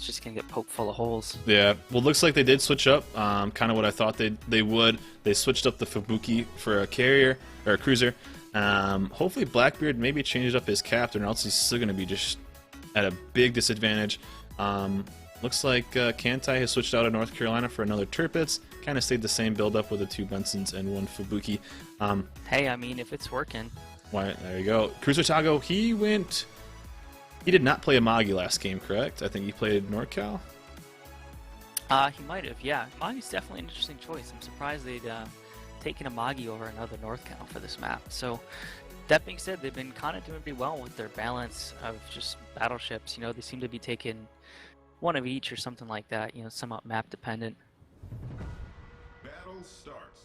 it's just gonna get poked full of holes. Yeah, well, looks like they did switch up. Kind of what I thought they would. They switched up the Fubuki for a carrier or a cruiser. Hopefully Blackbeard maybe changes up his captain, or else he's still going to be just at a big disadvantage. Looks like Kantai has switched out of North Carolina for another Tirpitz. Kind of stayed the same build-up with the 2 Bensons and 1 Fubuki. Hey, I mean, if it's working. Why, there you go. Cruiser Tago, he did not play Amagi last game, correct? I think he played NorCal. He might have, yeah. Amagi's definitely an interesting choice. I'm surprised they'd taken Amagi over another NorCal for this map. So, that being said, they've been kind of doing pretty well with their balance of just battleships. You know, they seem to be taking one of each or something like that, you know, somewhat map dependent. Battle starts.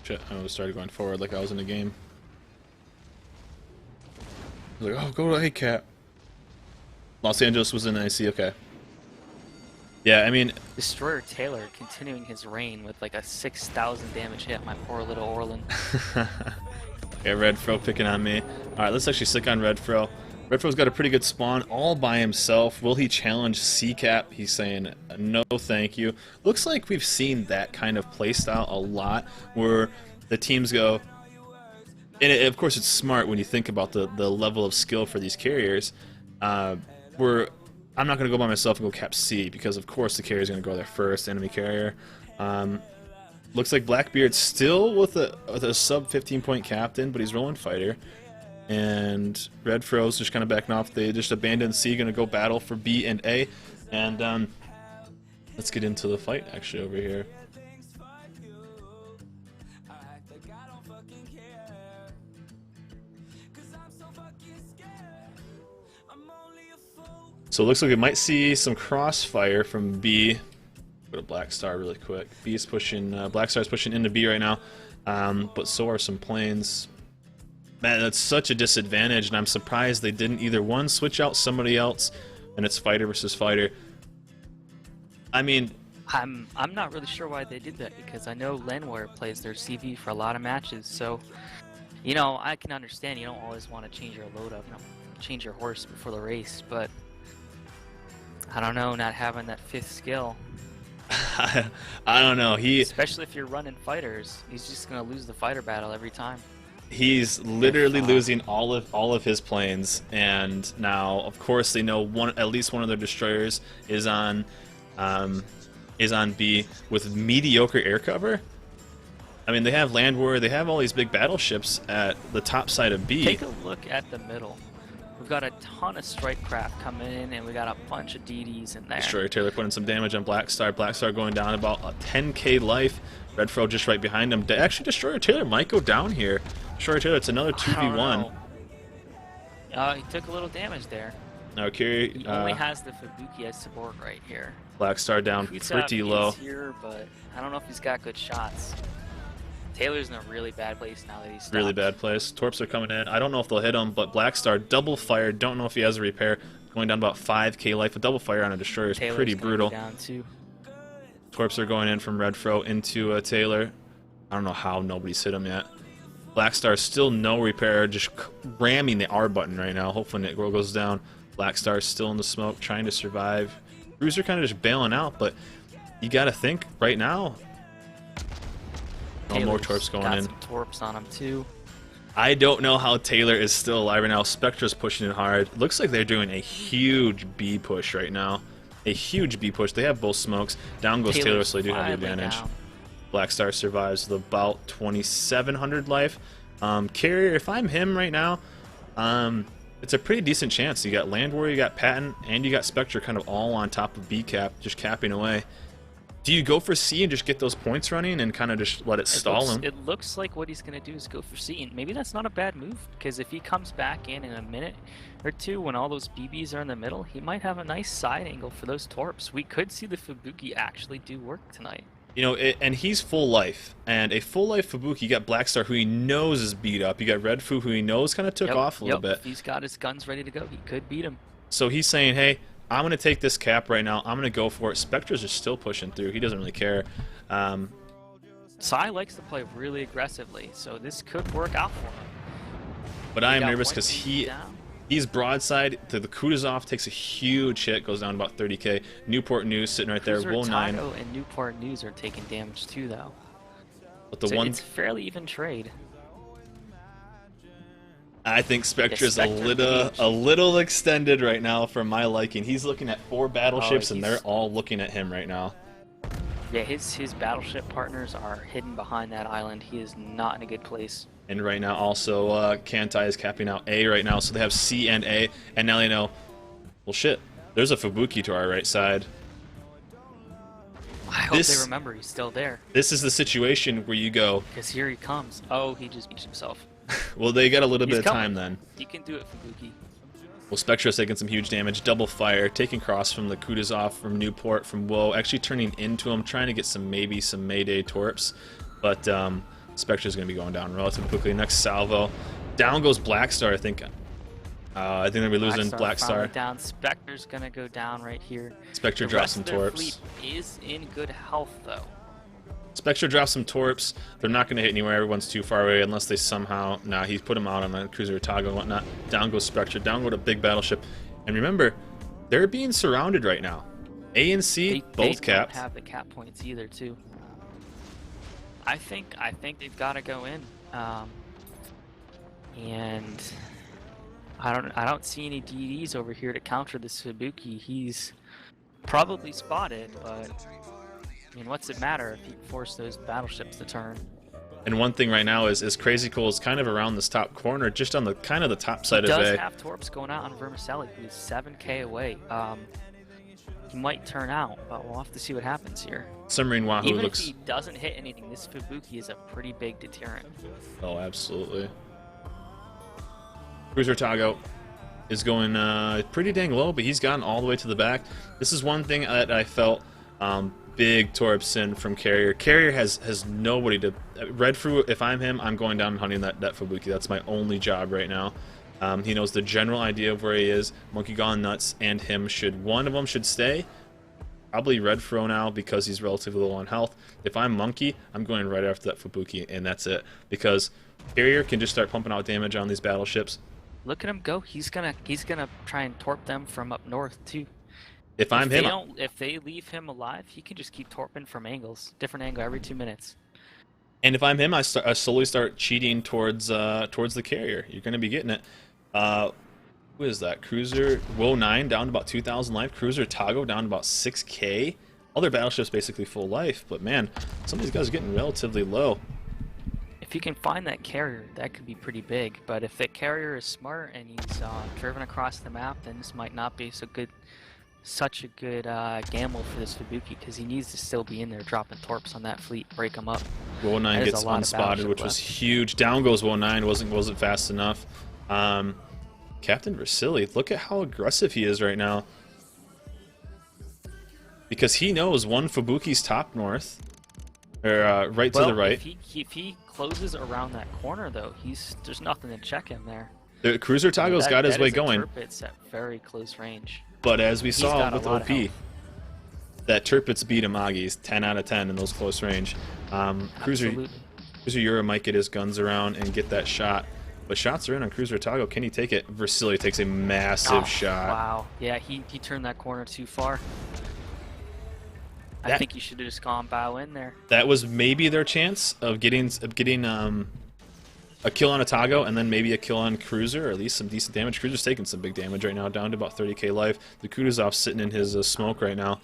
Shit, I started going forward like I was in a game. I was like, oh, go to A-Cap. Los Angeles was in IC, okay. Yeah, I mean... Destroyer Taylor continuing his reign with like a 6,000 damage hit, my poor little Orland. Yeah, Red Fro picking on me. Alright, let's actually stick on Red Fro. Red Fro's got a pretty good spawn all by himself. Will he challenge C-Cap? He's saying, no thank you. Looks like we've seen that kind of playstyle a lot, where the teams go... And of course it's smart when you think about the level of skill for these carriers, where I'm not going to go by myself and go cap C, because of course the carrier is going to go there first, enemy carrier. Looks like Blackbeard's still with a sub 15-point captain, but he's rolling fighter. And Red Fro's just kind of backing off. They just abandoned C, going to go battle for B and A. And let's get into the fight actually over here. So it looks like we might see some crossfire from B. Go to Black Star really quick. B is pushing, Black Star is pushing into B right now, but so are some planes. Man, that's such a disadvantage, and I'm surprised they didn't either one switch out somebody else, and it's fighter versus fighter. I mean, I'm not really sure why they did that, because I know Lenware plays their CV for a lot of matches, so you know, I can understand you don't always want to change your load up, change your horse before the race, but I don't know, not having that 5th skill. I don't know. Especially if you're running fighters, he's just gonna lose the fighter battle every time. He's literally losing all of his planes, and now, of course, they know at least one of their destroyers is on B with mediocre air cover. I mean, they have Land Warrior, they have all these big battleships at the top side of B. Take a look at the middle. We've got a ton of strike craft coming in, and we got a bunch of DDs in there. Destroyer Taylor putting some damage on Black Star. Black Star going down about a 10k life. Red Fro just right behind him. Actually, Destroyer Taylor might go down here. Destroyer Taylor, it's another 2v1. He took a little damage there. Now, Kiri, he only has the Fubuki as support right here. Black Star down pretty low. Here, but I don't know if he's got good shots. Taylor's in a really bad place now that he's stopped. Really bad place. Torps are coming in. I don't know if they'll hit him, but Black Star double fire. Don't know if he has a repair. Going down about 5k life. A double fire on a destroyer is Taylor's pretty brutal. Down too. Torps are going in from Red Fro into Taylor. I don't know how nobody's hit him yet. Black Star still no repair, just ramming the R button right now. Hopefully it goes down. Black Star still in the smoke, trying to survive. Cruiser kind of just bailing out, but you got to think right now. Oh, more Torps going in. Some Torps on him too. I don't know how Taylor is still alive right now. Spectra's pushing it hard. Looks like they're doing a huge B push right now. A huge B push. They have both smokes. Down goes Taylor, so they do have the advantage. Down. Black Star survives with about 2,700 life. Carrier, if I'm him right now, it's a pretty decent chance. You got Land Warrior, you got Patton, and you got Spectre kind of all on top of B cap, just capping away. Do you go for C and just get those points running and kind of just let it stall him? It looks like what he's going to do is go for C, and maybe that's not a bad move, because if he comes back in a minute or two when all those BBs are in the middle, he might have a nice side angle for those Torps. We could see the Fubuki actually do work tonight. You know, and he's full life, and a full life Fubuki. You got Black Star, who he knows is beat up. You got Red Fu, who he knows kind of took off a little bit. If he's got his guns ready to go, he could beat him. So he's saying, hey, I'm going to take this cap right now. I'm going to go for it. Spectre's are still pushing through. He doesn't really care. Sai likes to play really aggressively, so this could work out for him. But I am nervous because He's broadside to the Kutuzov, takes a huge hit, goes down about 30k. Newport News sitting right there, Woe 9. Tago and Newport News are taking damage too, though. But the So one it's fairly even trade. I think Spectre's Yeah, a little extended right now for my liking. He's looking at 4 battleships, and they're all looking at him right now. Yeah, his battleship partners are hidden behind that island. He is not in a good place. And right now, also, Kantai is capping out A right now, so they have C and A, and now they know, well, shit, there's a Fubuki to our right side. I hope they remember he's still there. This is the situation where you go, because here he comes. Oh, he just beached himself. well, they got a little bit of time then. You can do it, Fubuki. Well, Spectra's taking some huge damage, double fire, taking cross from the Kutuzov, from Newport, from Woe, actually turning into him, trying to get maybe some Mayday torps, but Spectra's going to be going down relatively quickly. Next salvo, down goes Black Star, I think. I think they're going to be losing Black Star. Down. Spectre's going to go down right here. Spectre drops some torps. The fleet is in good health, though. Spectre drops some torps. They're not going to hit anywhere. Everyone's too far away unless they somehow... Nah, he's put them out on the cruiser Otago and whatnot. Down goes Spectre. Down go to big battleship. And remember, they're being surrounded right now. A and C, both capped. They don't have the cap points either, too. I think they've got to go in. And I don't see any DDs over here to counter this Fubuki. He's probably spotted, but... I mean, what's it matter if you force those battleships to turn? And one thing right now is Crazy Cool is kind of around this top corner, just on the kind of the top side of A. He does have torps going out on Vermicelli, who's 7k away. He might turn out, but we'll have to see what happens here. Submarine Wahoo Even looks... if he doesn't hit anything, this Fubuki is a pretty big deterrent. Oh, absolutely. Cruiser Tago is going pretty dang low, but he's gotten all the way to the back. This is one thing that I felt... big torps in from Carrier. Carrier has nobody to... Red Fruit, if I'm him, I'm going down and hunting that Fubuki. That's my only job right now. He knows the general idea of where he is. Monkey Gone Nuts and him one of them should stay. Probably Red Fro now because he's relatively low on health. If I'm Monkey, I'm going right after that Fubuki, and that's it. Because Carrier can just start pumping out damage on these battleships. Look at him go. He's gonna try and torp them from up north too. If I'm him, if they leave him alive, he can just keep torping from angles, different angle every 2 minutes. And if I'm him, I slowly start cheating towards the Carrier. You're going to be getting it. Who is that? Cruiser Woe 9 down to about 2,000 life. Cruiser Tago down to about 6k. All their battleships basically full life, but man, some of these guys are getting relatively low. If you can find that Carrier, that could be pretty big. But if that Carrier is smart and he's driven across the map, then this might not be such a good gamble for this Fubuki, because he needs to still be in there dropping torps on that fleet, break them up. Woe 9 gets unspotted, which was huge. Down goes Woe 9, wasn't fast enough. Captain Vasily, look at how aggressive he is right now. Because he knows one Fubuki's top north, or right to the right. If he closes around that corner, though, there's nothing to check him there. The Cruiser Tago's got his way going. Tirpitz at very close range. But as we saw with OP, that Tirpitz beat Amagi's 10 out of 10 in those close range. Cruiser Yura might get his guns around and get that shot. But shots are in on Cruiser Tago. Can he take it? Vasily takes a massive shot. Wow. Yeah, he turned that corner too far. I think you should have just gone bow in there. That was maybe their chance of getting a kill on Otago and then maybe a kill on Cruiser, or at least some decent damage. Cruiser's taking some big damage right now, down to about 30k life. The Kutuzov's sitting in his smoke right now.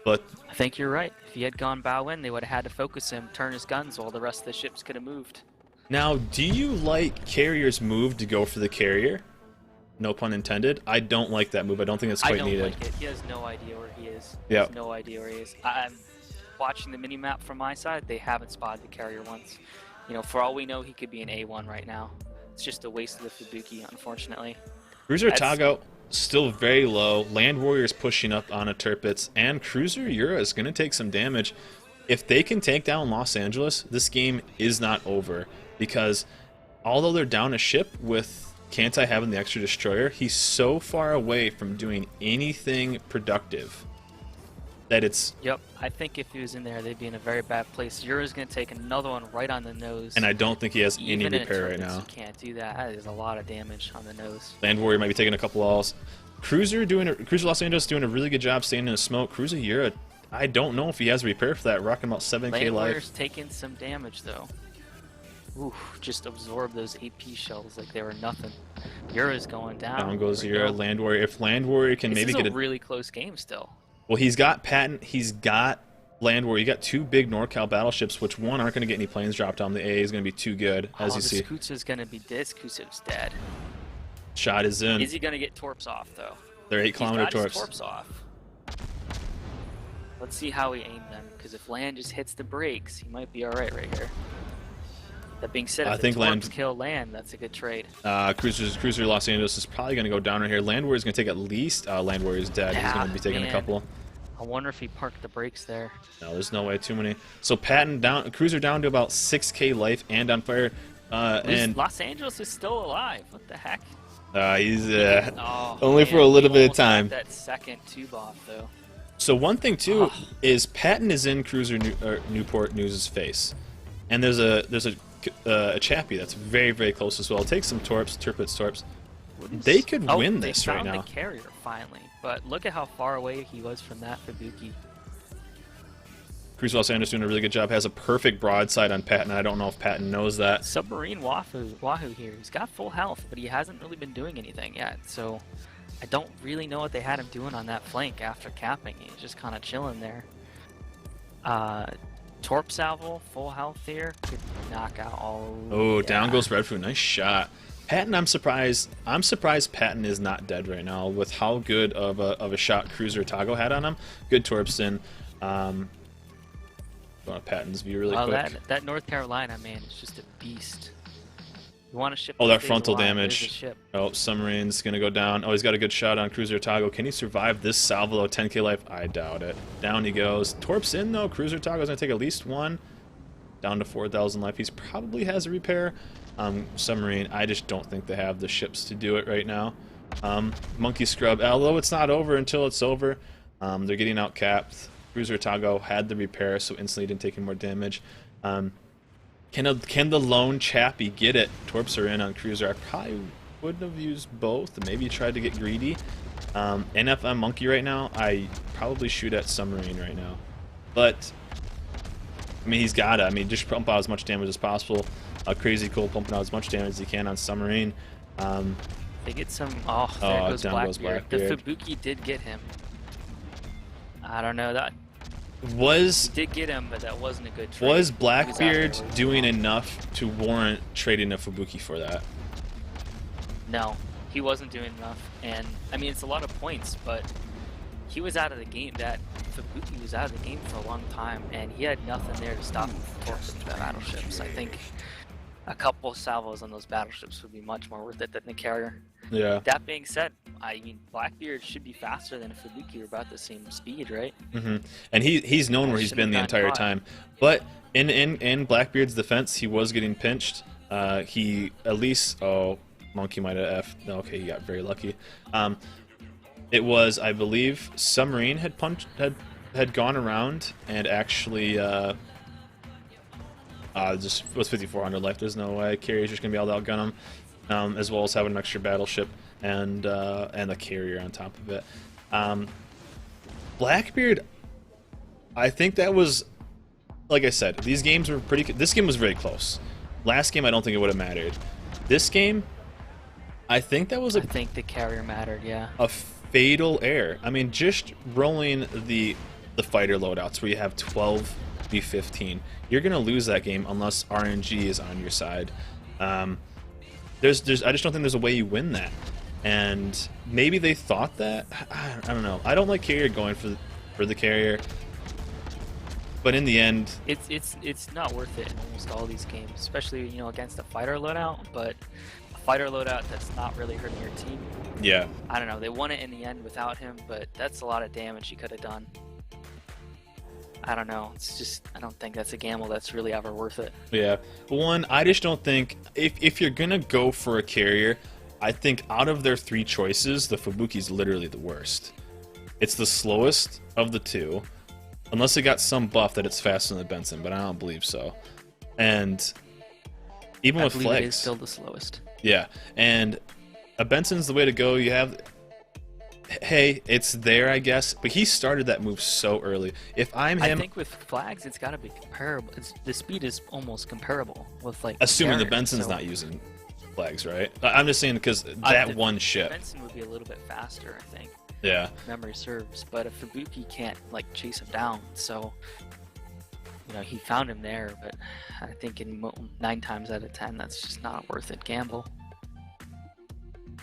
But I think you're right. If he had gone bow in, they would have had to focus him, turn his guns, while the rest of the ships could have moved. Now, do you like Carrier's move to go for the Carrier? No pun intended. I don't like that move. I don't think it's quite needed. I don't like it. He has no idea where he is. He has no idea where he is. I'm watching the mini-map from my side. They haven't spotted the Carrier once. You know, for all we know, he could be an A1 right now. It's just a waste of the Fubuki, unfortunately. Cruiser Tago still very low. Land Warrior's pushing up on a Tirpitz, and Cruiser Yura is going to take some damage. If they can take down Los Angeles, this game is not over, because although they're down a ship with Kantai having the extra destroyer, he's so far away from doing anything productive that it's... Yep, I think if he was in there, they'd be in a very bad place. Yura's going to take another one right on the nose. And I don't think he has any Even in repair right turrets, now. You can't do that. That is a lot of damage on the nose. Land Warrior might be taking a couple alls. Cruiser Los Angeles doing a really good job staying in the smoke. Cruiser Yura, I don't know if he has repair for that. Rocking about 7k Land life. Warrior's taking some damage though. Ooh, just absorb those AP shells like they were nothing. Yura's going down. Down goes There we Yura. go. Land Warrior. If Land Warrior can maybe get a really close game still. Well, he's got Patton. He's got Land Warrior. You got 2 big NorCal battleships, which one aren't going to get any planes dropped on. The A is going to be too good, as you see. This Kutsu's going to be this. Kutsu's dead. Shot is in. Is he going to get torps off though? They're 8-kilometer He's got his torps. torps off. Let's see how he aimed them, because if Land just hits the brakes, he might be all right here. That being said, if I the think torps Land kill Land, that's a good trade. Cruiser Los Angeles is probably going to go down right here. Land Warrior's going to take at least. Land Warrior's dead. He's going to be taking a couple. I wonder if he parked the brakes there. No, there's no way. Too many. So Patton down. Cruiser down to about 6k life and on fire. And Los Angeles is still alive. What the heck? he's Oh, only man, for a little he bit of almost got time. that second tube off though. So one thing too is Patton is in Cruiser Newport News' face, and there's a chappie that's very close as well. Take some torps. They could win this right now. They found the carrier finally, but look at how far away he was from that Fubuki. Cruiser Los Angeles doing a really good job. Has a perfect broadside on Patton. I don't know if Patton knows that. Submarine Wahoo here. He's got full health, but he hasn't really been doing anything yet. So I don't really know what they had him doing on that flank after capping. He's just kind of chilling there. Torp Salvo, full health here. Could knock out all. Oh, yeah. down goes Redfoo. Nice shot. Patton, I'm surprised Patton is not dead right now with how good of a shot Cruiser Tago had on him. Good torps in. Go on Patton's view really quick. That North Carolina man is just a beast. You want to ship? Oh, that these frontal alive, damage. there's a ship. Oh, Submarine's gonna go down. Oh, he's got a good shot on Cruiser Tago. Can he survive this salvo though? 10k life? I doubt it. Down he goes. Torps in though. Cruiser Tago's gonna take at least one. Down to 4,000 life. He's probably has a repair. Submarine, I just don't think they have the ships to do it right now. Monkey Scrub, although it's not over until it's over. They're getting outcapped. Cruiser Tago had the repair, so instantly didn't take any more damage. Can the lone chappie get it? Torps are in on Cruiser. I probably wouldn't have used both. Maybe tried to get greedy. NFM Monkey right now, I probably shoot at Submarine right now. But, I mean, he's gotta. I mean, just pump out as much damage as possible. Crazy Cool pumping out as much damage as he can on Submarine. They get some. Oh, there goes down goes Blackbeard. Blackbeard. The Fubuki did get him. I don't know that. Was Did get him, but that wasn't a good trade. Was He out Blackbeard there. doing enough to warrant trading a Fubuki for that? No, he wasn't doing enough. And I mean, it's a lot of points, but he was out of the game. That Fubuki was out of the game for a long time, and he had nothing there to stop him from forcing the battleships. I think a couple of salvos on those battleships would be much more worth it than the carrier. Yeah. That being said, I mean, Blackbeard should be faster than a Fubuki. We're about the same speed, right? And he's known where he's been the entire time. But in Blackbeard's defense, he was getting pinched. He at least Monkey might have effed. No, okay, he got very lucky. It was, I believe, Submarine had gone around and actually just was 5,400 life. There's no way carrier's just gonna be able to outgun him. As well as having an extra battleship and a carrier on top of it. Blackbeard, I think that was, like I said, these games were pretty. This game was very close. Last game, I don't think it would have mattered. This game, I think that was I think the carrier mattered, yeah. a fatal error. I mean, just rolling the fighter loadouts where you have 12 v15, you're gonna lose that game unless RNG is on your side. I just don't think there's a way you win that, and maybe they thought that. I don't know. I don't like carrier going for the carrier, but in the end, it's not worth it in almost all these games, especially against a fighter loadout. But a fighter loadout that's not really hurting your team. yeah, I don't know. They won it in the end without him, but that's a lot of damage he could have done. I don't know. It's just, I don't think that's a gamble that's really ever worth it. yeah. One, I just don't think if you're gonna go for a carrier, I think out of their 3 choices, the Fubuki's literally the worst. It's the slowest of the 2. unless it got some buff that it's faster than the Benson, but I don't believe so. And even I with believe flags, it is still the slowest. yeah, and a Benson's the way to go. You have, hey, it's there, I guess, but he started that move so early. If I'm him, I think with flags, it's got to be comparable. The speed is almost comparable with like. assuming the carrier, Benson's so not using flags, right? I'm just saying because that the one ship. Benson would be a little bit faster, I think. Yeah. If memory serves, but if Fubuki can't like chase him down, so you know he found him there, but I think in 9 times out of 10, that's just not worth it. Gamble.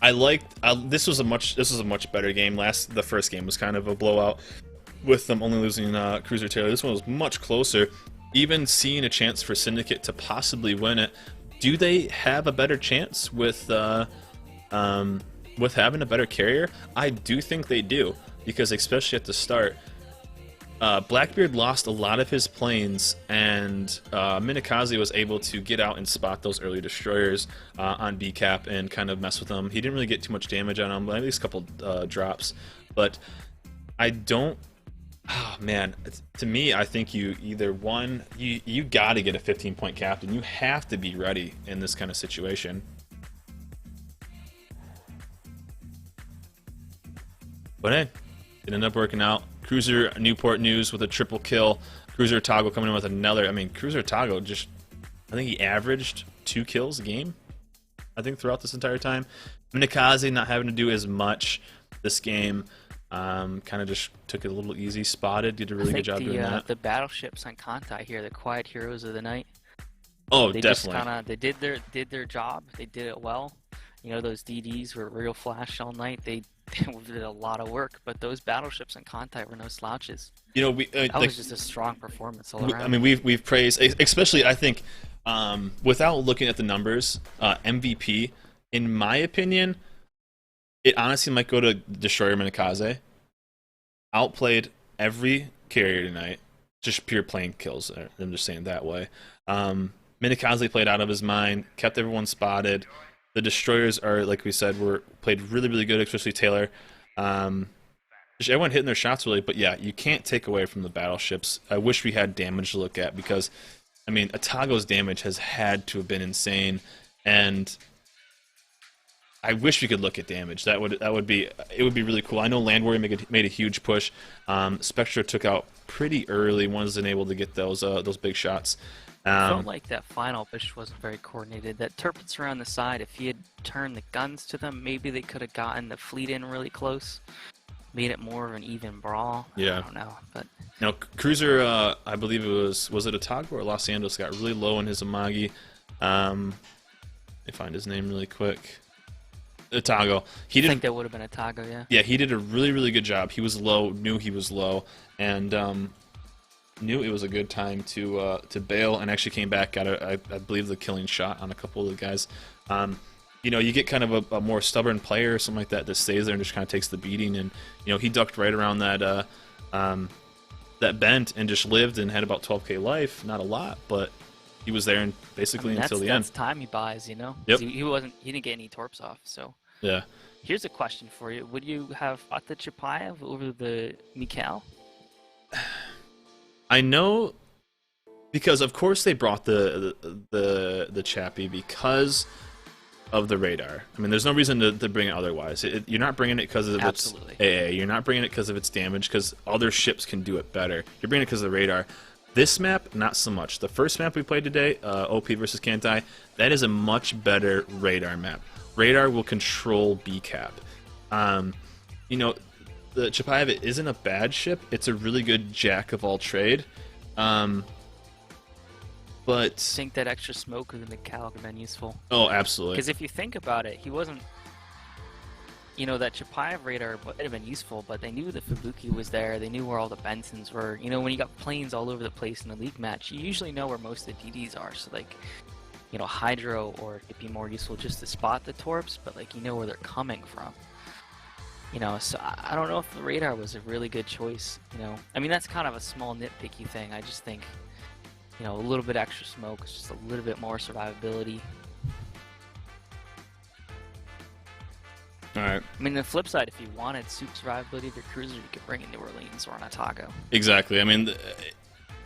I liked this was a much better game. The first game was kind of a blowout with them only losing Cruiser Taylor. This one was much closer. Even seeing a chance for Syndicate to possibly win it. Do they have a better chance with having a better carrier? I do think they do, because especially at the start, Blackbeard lost a lot of his planes, and Minakaze was able to get out and spot those early destroyers on BCAP and kind of mess with them. He didn't really get too much damage on them, at least a couple drops. But I don't... Oh, man, to me, I think you either one, you got to get a 15-point captain. You have to be ready in this kind of situation. But hey, it ended up working out. Cruiser Newport News with a triple kill. Cruiser Toggle coming in with another. I mean, Cruiser Toggle just, I think he averaged 2 kills a game, I think, throughout this entire time. Minakaze not having to do as much this game. Kind of just took it a little easy. Spotted, did a really good job doing that. The battleships on Kantai here, the quiet heroes of the night. Oh, they definitely. Just kinda, they did their job. They did it well. You know, those DDs were real flash all night. They did a lot of work, but those battleships on Kantai were no slouches. You know, that was just a strong performance all around. I mean, we've praised, especially I think, without looking at the numbers, MVP, in my opinion, it honestly might go to Destroyer Minakaze. Outplayed every carrier tonight, just pure plane kills. I'm just saying that way. Minakaze played out of his mind, kept everyone spotted. The destroyers are, like we said, played really, really good, especially Taylor. Just everyone hitting their shots really, but yeah, you can't take away from the battleships. I wish we had damage to look at, because, I mean, Atago's damage has had to have been insane, and I wish we could look at damage. It would be really cool. I know Land Warrior made a huge push. Spectra took out pretty early, wasn't able to get those big shots. I felt like that final push wasn't very coordinated. That Turpets around the side, if he had turned the guns to them, maybe they could have gotten the fleet in really close. Made it more of an even brawl. Yeah. I don't know, but... Now, Cruiser, I believe it was it Otago or Los Angeles, got really low in his Amagi. Let me find his name really quick. Otago. I think that would have been Otago, yeah. Yeah, he did a really, really good job. He was low, knew he was low, and knew it was a good time to bail, and actually came back, got I believe the killing shot on a couple of the guys. You know, you get kind of a more stubborn player or something like that stays there and just kind of takes the beating, and you know, he ducked right around that that bent and just lived and had about 12k life. Not a lot, but he was there and basically until the end. That's time he buys, you know. Yep. He didn't get any torps off, so. Yeah. Here's a question for you: would you have bought the Chapayev over the Mikhail? I know, because of course they brought the Chappie because of the radar. I mean, there's no reason to bring it otherwise. You're not bringing it because of its AA. You're not bringing it because of its damage, because other ships can do it better. You're bringing it because of the radar. This map, not so much. The first map we played today, OP versus Kantai, that is a much better radar map. Radar will control BCAP. You know, the Chapayev isn't a bad ship. It's a really good jack of all trade. But I think that extra smoke with the Mikhail would have been useful. Oh, absolutely. Because if you think about it, he wasn't... You know, that Chapayev radar would have been useful, but they knew the Fubuki was there. They knew where all the Bensons were. You know, when you got planes all over the place in the league match, you usually know where most of the DDs are. So, like, you know, Hydro, or it'd be more useful just to spot the torps, but, like, you know where they're coming from. You know, so I don't know if the radar was a really good choice, you know. I mean, that's kind of a small nitpicky thing. I just think, you know, a little bit extra smoke, just a little bit more survivability. All right. I mean, the flip side, if you wanted super survivability of your cruiser, you could bring in New Orleans or an Otago. Exactly. I mean,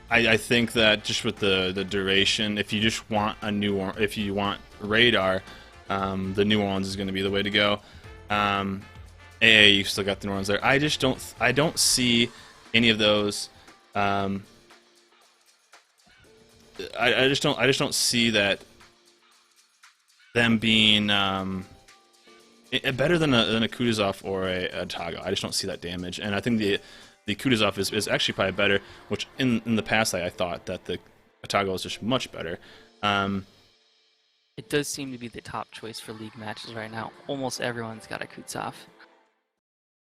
I think that just with the duration, if you just want if you want radar, the New Orleans is going to be the way to go. AA, you still got the New Orleans there. I don't see any of those. I just don't see that them being better than a Kutuzov or a Otago. I just don't see that damage, and I think the Kutuzov is actually probably better, which in the past I thought that the Otago was just much better. It does seem to be the top choice for league matches right now. Almost everyone's got a Kutsov.